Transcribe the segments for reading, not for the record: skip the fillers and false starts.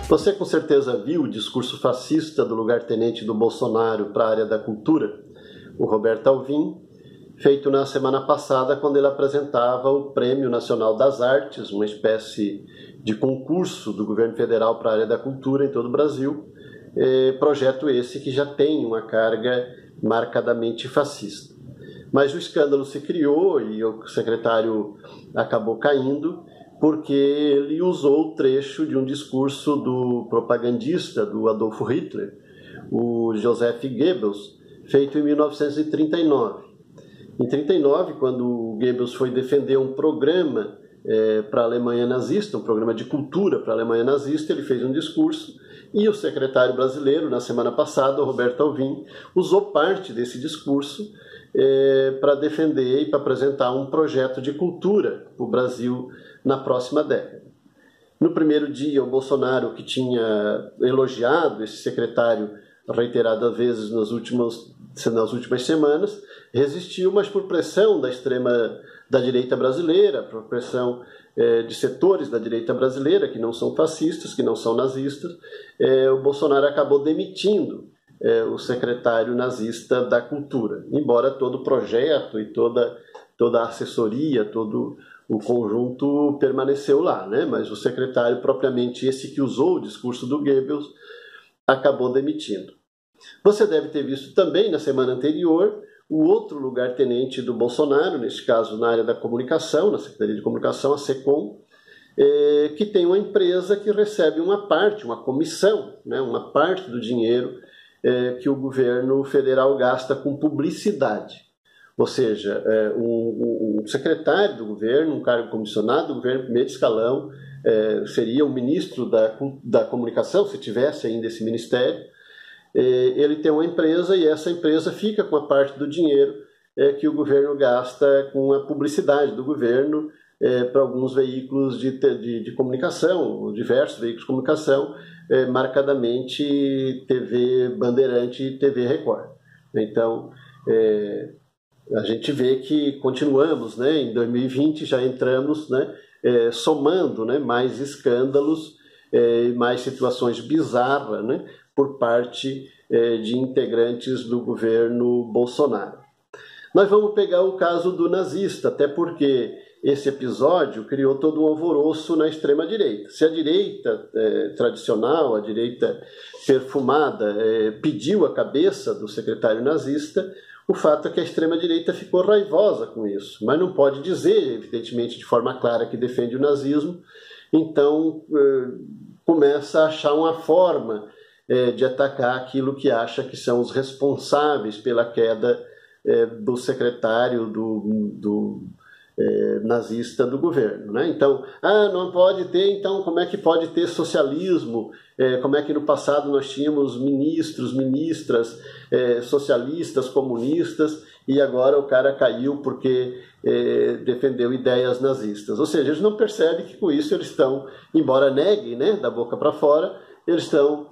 Você com certeza viu o discurso fascista do lugar-tenente do Bolsonaro para a área da cultura, o Roberto Alvim, feito na semana passada quando ele apresentava o Prêmio Nacional das Artes, uma espécie de concurso do governo federal para a área da cultura em todo o Brasil, projeto esse que já tem uma carga marcadamente fascista. Mas o escândalo se criou e o secretário acabou caindo porque ele usou o trecho de um discurso do propagandista do Adolf Hitler, o Joseph Goebbels, feito em 1939. Em 1939, quando o Goebbels foi defender um programa para a Alemanha nazista, um programa de cultura para a Alemanha nazista, ele fez um discurso e o secretário brasileiro, na semana passada, o Roberto Alvim, usou parte desse discurso para defender e para apresentar um projeto de cultura para o Brasil na próxima década. No primeiro dia, o Bolsonaro, que tinha elogiado esse secretário reiteradas vezes nas últimas semanas, resistiu, mas por pressão da direita brasileira, por pressão de setores da direita brasileira, que não são fascistas, que não são nazistas, o Bolsonaro acabou demitindo o secretário nazista da Cultura, embora todo o projeto e toda a assessoria, todo o conjunto permaneceu lá, né? Mas o secretário, propriamente esse que usou o discurso do Goebbels, acabou demitindo. Você deve ter visto também, na semana anterior, o outro lugar-tenente do Bolsonaro, neste caso na área da comunicação, na Secretaria de Comunicação, a SECOM, que tem uma empresa que recebe uma parte, uma comissão, né? Uma parte do dinheiro que o governo federal gasta com publicidade. Ou seja, um secretário do governo, um cargo comissionado do governo, primeiro escalão, seria o ministro da comunicação, se tivesse ainda esse ministério. Ele tem uma empresa e essa empresa fica com a parte do dinheiro que o governo gasta com a publicidade do governo para alguns veículos de comunicação, diversos veículos de comunicação, marcadamente TV Bandeirante e TV Record. Então, a gente vê que continuamos, né, em 2020 já entramos, né, somando, né, mais escândalos e mais situações bizarras, né, por parte de integrantes do governo Bolsonaro. Nós vamos pegar o caso do nazista, até porque esse episódio criou todo um alvoroço na extrema-direita. Se a direita tradicional, a direita perfumada, pediu a cabeça do secretário nazista, o fato é que a extrema-direita ficou raivosa com isso, mas não pode dizer, evidentemente, de forma clara que defende o nazismo, então começa a achar uma forma de atacar aquilo que acha que são os responsáveis pela queda do secretário nazista do governo, né? Então, não pode ter, então como é que pode ter socialismo? Como é que no passado nós tínhamos ministros, ministras socialistas, comunistas, e agora o cara caiu porque defendeu ideias nazistas? Ou seja, eles não percebem que com isso eles estão, embora neguem, né, da boca para fora, eles estão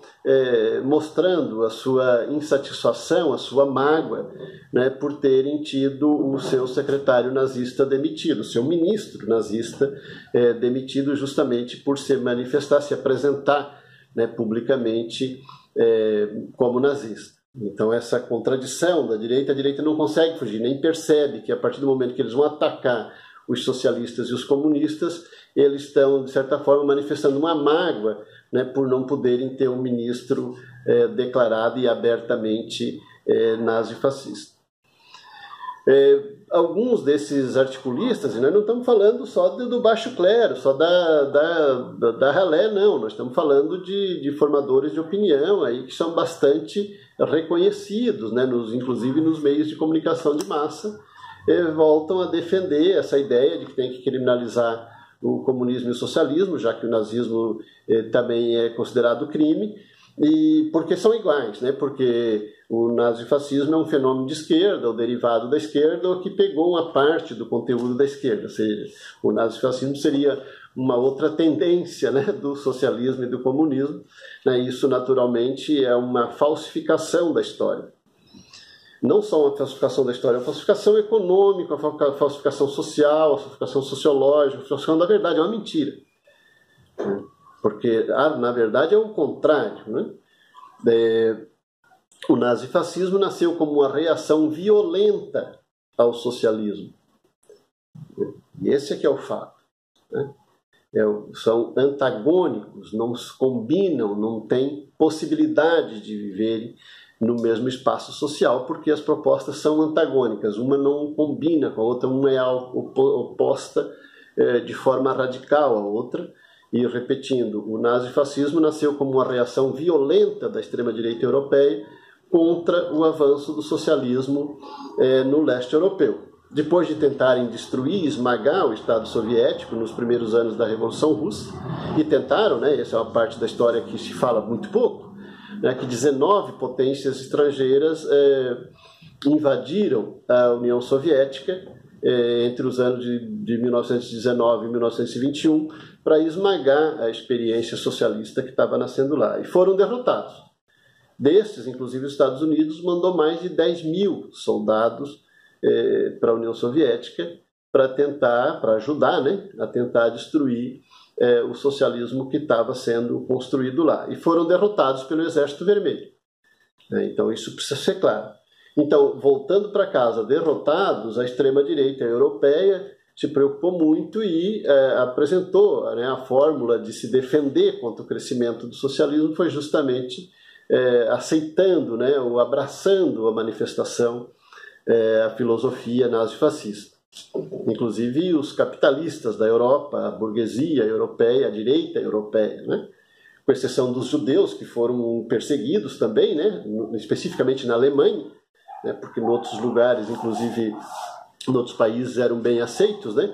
mostrando a sua insatisfação, a sua mágoa, né, por terem tido o seu secretário nazista demitido, o seu ministro nazista demitido justamente por se manifestar, se apresentar, né, publicamente como nazista. Então essa contradição da direita, a direita não consegue fugir, nem percebe que a partir do momento que eles vão atacar os socialistas e os comunistas, eles estão, de certa forma, manifestando uma mágoa, né, por não poderem ter um ministro declarado e abertamente nazi-fascista. Alguns desses articulistas, e nós não estamos falando só do baixo clero, só da ralé, não, nós estamos falando de formadores de opinião aí, que são bastante reconhecidos, né, inclusive nos meios de comunicação de massa, voltam a defender essa ideia de que tem que criminalizar o comunismo e o socialismo, já que o nazismo também é considerado crime, e porque são iguais, né? Porque o nazifascismo é um fenômeno de esquerda, ou derivado da esquerda, ou que pegou uma parte do conteúdo da esquerda, ou seja, o nazifascismo seria uma outra tendência, né, do socialismo e do comunismo, né? Isso naturalmente é uma falsificação da história. Não só uma falsificação da história, é uma falsificação econômica, uma falsificação social, uma falsificação sociológica, uma falsificação da verdade, é uma mentira. porque, na verdade, é o contrário, né? O nazifascismo nasceu como uma reação violenta ao socialismo. E esse é que é o fato, né? São antagônicos, não se combinam, não têm possibilidade de viverem no mesmo espaço social, porque as propostas são antagônicas, uma não combina com a outra, uma é oposta de forma radical à outra. E repetindo, o nazifascismo nasceu como uma reação violenta da extrema-direita europeia contra o avanço do socialismo no leste europeu. Depois de tentarem destruir e esmagar o Estado soviético nos primeiros anos da Revolução Russa, e tentaram, né, essa é uma parte da história que se fala muito pouco, né, que 19 potências estrangeiras invadiram a União Soviética entre os anos de 1919 e 1921 para esmagar a experiência socialista que estava nascendo lá. E foram derrotados. Destes, inclusive, os Estados Unidos mandou mais de 10 mil soldados para a União Soviética para ajudar, né, a tentar destruir o socialismo que estava sendo construído lá. E foram derrotados pelo Exército Vermelho. Então isso precisa ser claro. Então, voltando para casa, derrotados, a extrema-direita europeia se preocupou muito e apresentou, né, a fórmula de se defender contra o crescimento do socialismo foi justamente aceitando, né, ou abraçando a manifestação, a filosofia nazifascista. Inclusive os capitalistas da Europa, a burguesia europeia, a direita europeia, né, com exceção dos judeus, que foram perseguidos também, né, especificamente na Alemanha, né, porque em outros lugares, inclusive em outros países, eram bem aceitos, né?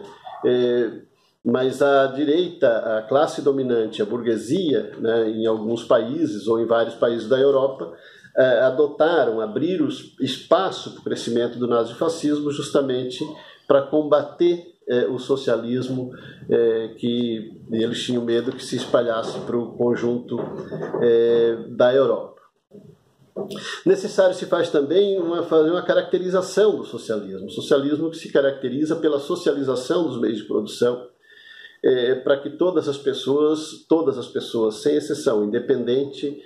Mas a direita, a classe dominante, a burguesia, né, em alguns países ou em vários países da Europa, abriram espaço para o crescimento do nazifascismo justamente para combater o socialismo que eles tinham medo que se espalhasse para o conjunto da Europa. Necessário se faz também fazer uma caracterização do socialismo. O socialismo que se caracteriza pela socialização dos meios de produção, para que todas as pessoas, sem exceção, independente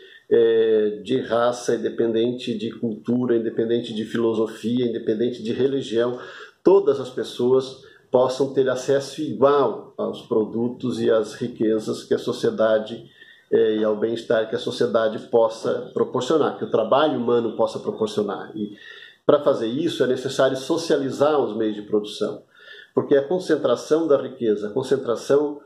de raça, independente de cultura, independente de filosofia, independente de religião, todas as pessoas possam ter acesso igual aos produtos e às riquezas que a sociedade e ao bem-estar que a sociedade possa proporcionar, que o trabalho humano possa proporcionar. E para fazer isso é necessário socializar os meios de produção, porque a concentração da riqueza, a concentração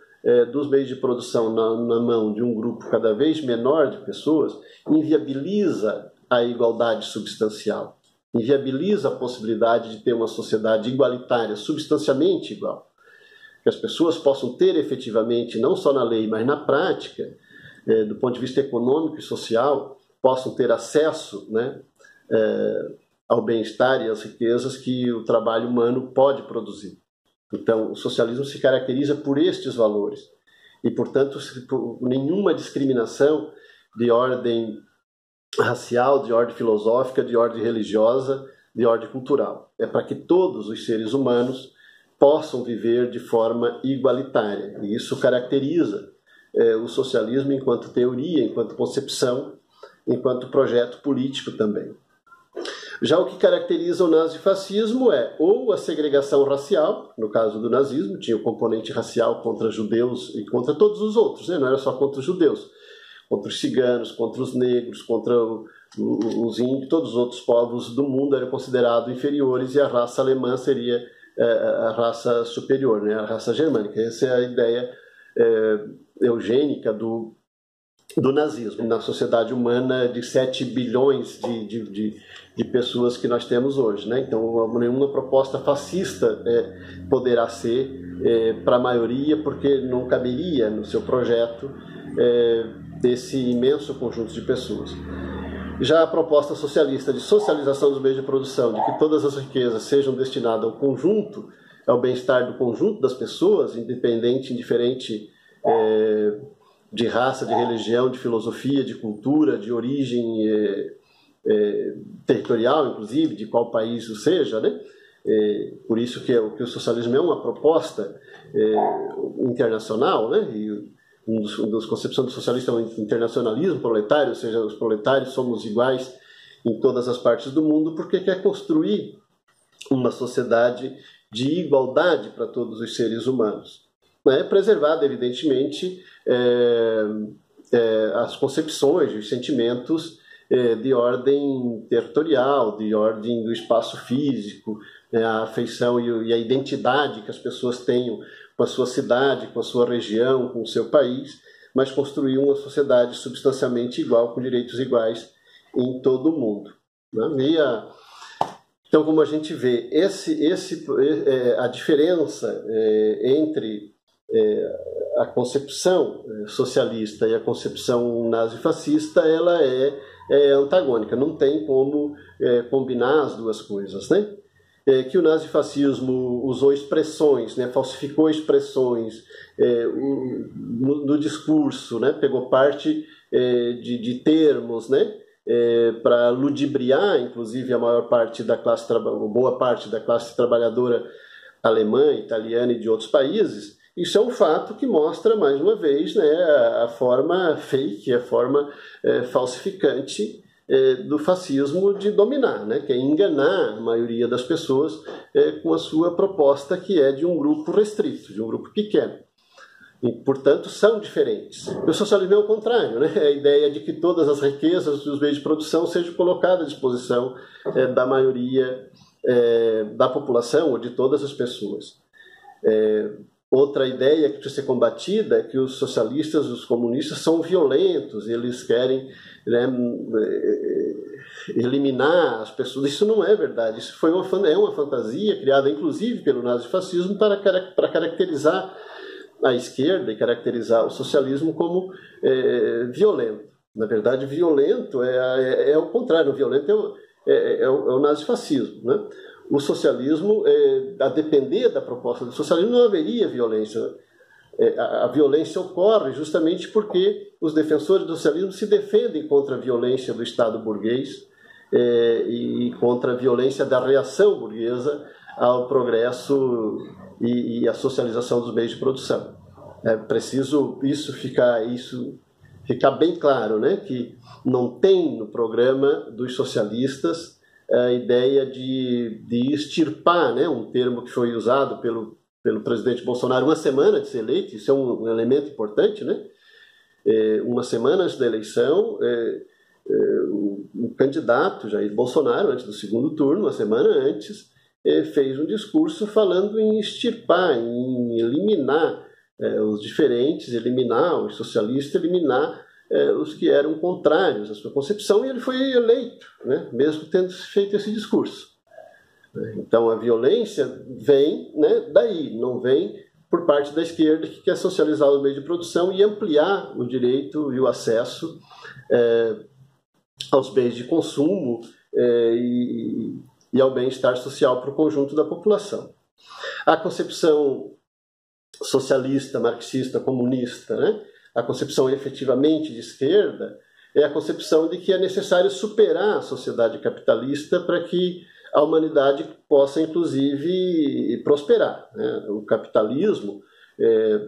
dos meios de produção na mão de um grupo cada vez menor de pessoas inviabiliza a igualdade substancial, inviabiliza a possibilidade de ter uma sociedade igualitária, substancialmente igual, que as pessoas possam ter efetivamente, não só na lei, mas na prática, do ponto de vista econômico e social, possam ter acesso, né, ao bem-estar e às riquezas que o trabalho humano pode produzir. Então, o socialismo se caracteriza por estes valores e, portanto, por nenhuma discriminação de ordem racial, de ordem filosófica, de ordem religiosa, de ordem cultural. É para que todos os seres humanos possam viver de forma igualitária. E isso caracteriza o socialismo enquanto teoria, enquanto concepção, enquanto projeto político também. Já o que caracteriza o nazifascismo é ou a segregação racial, no caso do nazismo, tinha o componente racial contra judeus e contra todos os outros, né? Não era só contra os judeus, contra os ciganos, contra os negros, contra os índios, todos os outros povos do mundo eram considerados inferiores e a raça alemã seria a raça superior, né? A raça germânica. Essa é a ideia eugênica do nazismo, na sociedade humana de 7 bilhões de pessoas que nós temos hoje, né? Então, nenhuma proposta fascista poderá ser para a maioria, porque não caberia no seu projeto desse imenso conjunto de pessoas. Já a proposta socialista de socialização dos meios de produção, de que todas as riquezas sejam destinadas ao conjunto, ao bem-estar do conjunto das pessoas, indiferente de raça, de religião, de filosofia, de cultura, de origem territorial, inclusive, de qual país isso seja, né? Por isso que o socialismo é uma proposta internacional, né? E uma das concepções do socialista é o internacionalismo proletário, ou seja, os proletários somos iguais em todas as partes do mundo, porque quer construir uma sociedade de igualdade para todos os seres humanos. Preservado, evidentemente, as concepções, os sentimentos de ordem territorial, de ordem do espaço físico, a afeição e a identidade que as pessoas tenham com a sua cidade, com a sua região, com o seu país, mas construir uma sociedade substancialmente igual, com direitos iguais em todo o mundo. Então, como a gente vê, a diferença entre a concepção socialista e a concepção nazifascista, ela é antagônica, não tem como combinar as duas coisas, né? Que o nazifascismo usou expressões, falsificou expressões no discurso, pegou parte de termos, para ludibriar, inclusive, boa parte da classe trabalhadora alemã, italiana e de outros países. Isso é um fato que mostra, mais uma vez, a forma fake, a forma falsificante do fascismo de dominar, que é enganar a maioria das pessoas com a sua proposta, que é de um grupo restrito, de um grupo pequeno. E, portanto, são diferentes. O socialismo é o contrário, é a ideia de que todas as riquezas dos meios de produção sejam colocadas à disposição da maioria da população ou de todas as pessoas. Outra ideia que precisa ser combatida é que os socialistas, os comunistas, são violentos, eles querem eliminar as pessoas. Isso não é verdade, isso é uma fantasia criada, inclusive, pelo nazifascismo para caracterizar a esquerda e caracterizar o socialismo como violento. Na verdade, violento é o contrário, violento é o nazifascismo, O socialismo, a depender da proposta do socialismo, não haveria violência. A violência ocorre justamente porque os defensores do socialismo se defendem contra a violência do Estado burguês e contra a violência da reação burguesa ao progresso e à socialização dos meios de produção. É preciso isso ficar bem claro, que não tem no programa dos socialistas a ideia de extirpar, um termo que foi usado pelo presidente Bolsonaro uma semana de ser eleito. Isso é um elemento importante, uma semana antes da eleição, o candidato Jair Bolsonaro, antes do segundo turno, uma semana antes, fez um discurso falando em extirpar, em eliminar os diferentes, eliminar os socialistas, eliminar os que eram contrários à sua concepção, e ele foi eleito, mesmo tendo feito esse discurso. Então a violência vem daí, não vem por parte da esquerda, que quer socializar os meios de produção e ampliar o direito e o acesso aos bens de consumo e ao bem-estar social para o conjunto da população. A concepção socialista, marxista, comunista, a concepção efetivamente de esquerda, é a concepção de que é necessário superar a sociedade capitalista para que a humanidade possa, inclusive, prosperar. O capitalismo,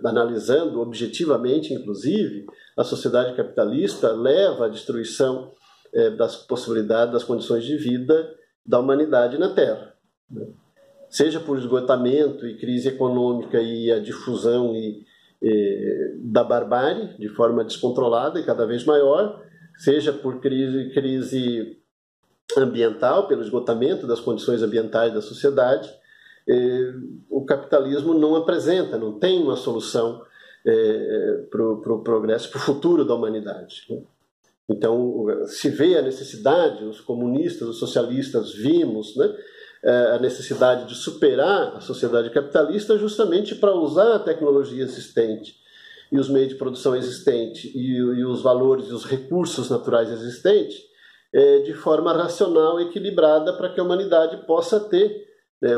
analisando objetivamente, inclusive, a sociedade capitalista leva à destruição das possibilidades, das condições de vida da humanidade na Terra. Seja por esgotamento e crise econômica e a difusão da barbárie de forma descontrolada e cada vez maior, seja por crise ambiental, pelo esgotamento das condições ambientais da sociedade, o capitalismo não apresenta, não tem uma solução para o progresso, para o futuro da humanidade. Então, se vê a necessidade, os comunistas, os socialistas vimos, a necessidade de superar a sociedade capitalista justamente para usar a tecnologia existente e os meios de produção existentes e os valores e os recursos naturais existentes de forma racional e equilibrada para que a humanidade possa ter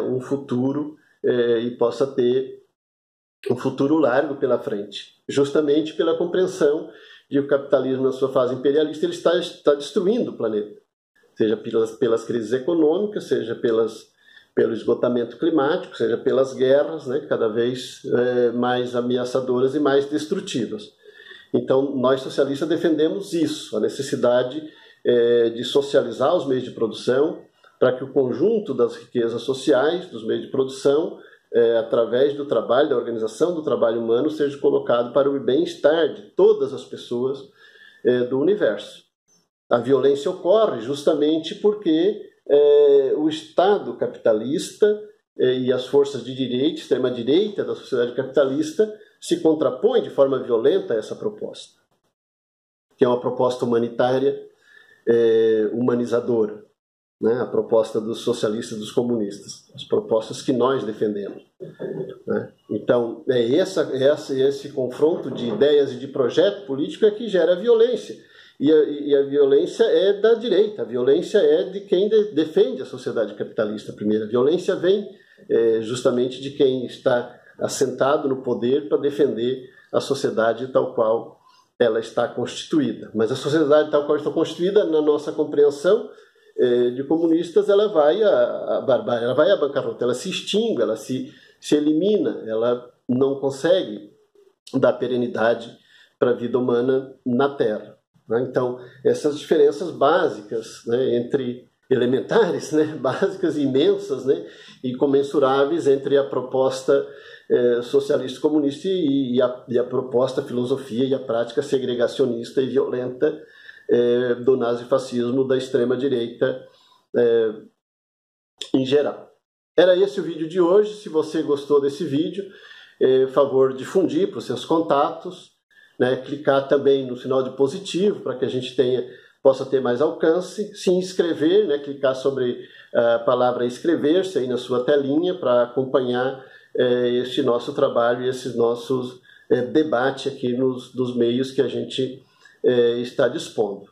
um futuro e possa ter um futuro largo pela frente, justamente pela compreensão de que o capitalismo na sua fase imperialista ele está destruindo o planeta, seja pelas crises econômicas, seja pelo esgotamento climático, seja pelas guerras, cada vez mais ameaçadoras e mais destrutivas. Então, nós socialistas defendemos isso, a necessidade de socializar os meios de produção para que o conjunto das riquezas sociais, dos meios de produção, através do trabalho, da organização do trabalho humano, seja colocado para o bem-estar de todas as pessoas do universo. A violência ocorre justamente porque o Estado capitalista e as forças de direita, extrema-direita da sociedade capitalista, se contrapõem de forma violenta a essa proposta, que é uma proposta humanitária, humanizadora, né? A proposta dos socialistas e dos comunistas, as propostas que nós defendemos, né? Então, esse confronto de ideias e de projeto político é que gera a violência. E a violência é da direita, a violência é de quem defende a sociedade capitalista primeiro. A violência vem justamente de quem está assentado no poder para defender a sociedade tal qual ela está constituída. Mas a sociedade tal qual está constituída, na nossa compreensão de comunistas, ela vai à barbárie, ela vai à bancarrota, ela se extingue, ela se elimina, ela não consegue dar perenidade para a vida humana na Terra. Então, essas diferenças básicas, né, entre elementares, né, básicas, imensas, né, e comensuráveis entre a proposta socialista comunista e a proposta, a filosofia e a prática segregacionista e violenta do nazifascismo, da extrema-direita em geral. Era esse o vídeo de hoje. Se você gostou desse vídeo, favor difundir para os seus contatos, né, clicar também no sinal de positivo para que a gente possa ter mais alcance, se inscrever, né, clicar sobre a palavra inscrever-se aí na sua telinha para acompanhar este nosso trabalho e esses nossos debates aqui nos meios que a gente está dispondo.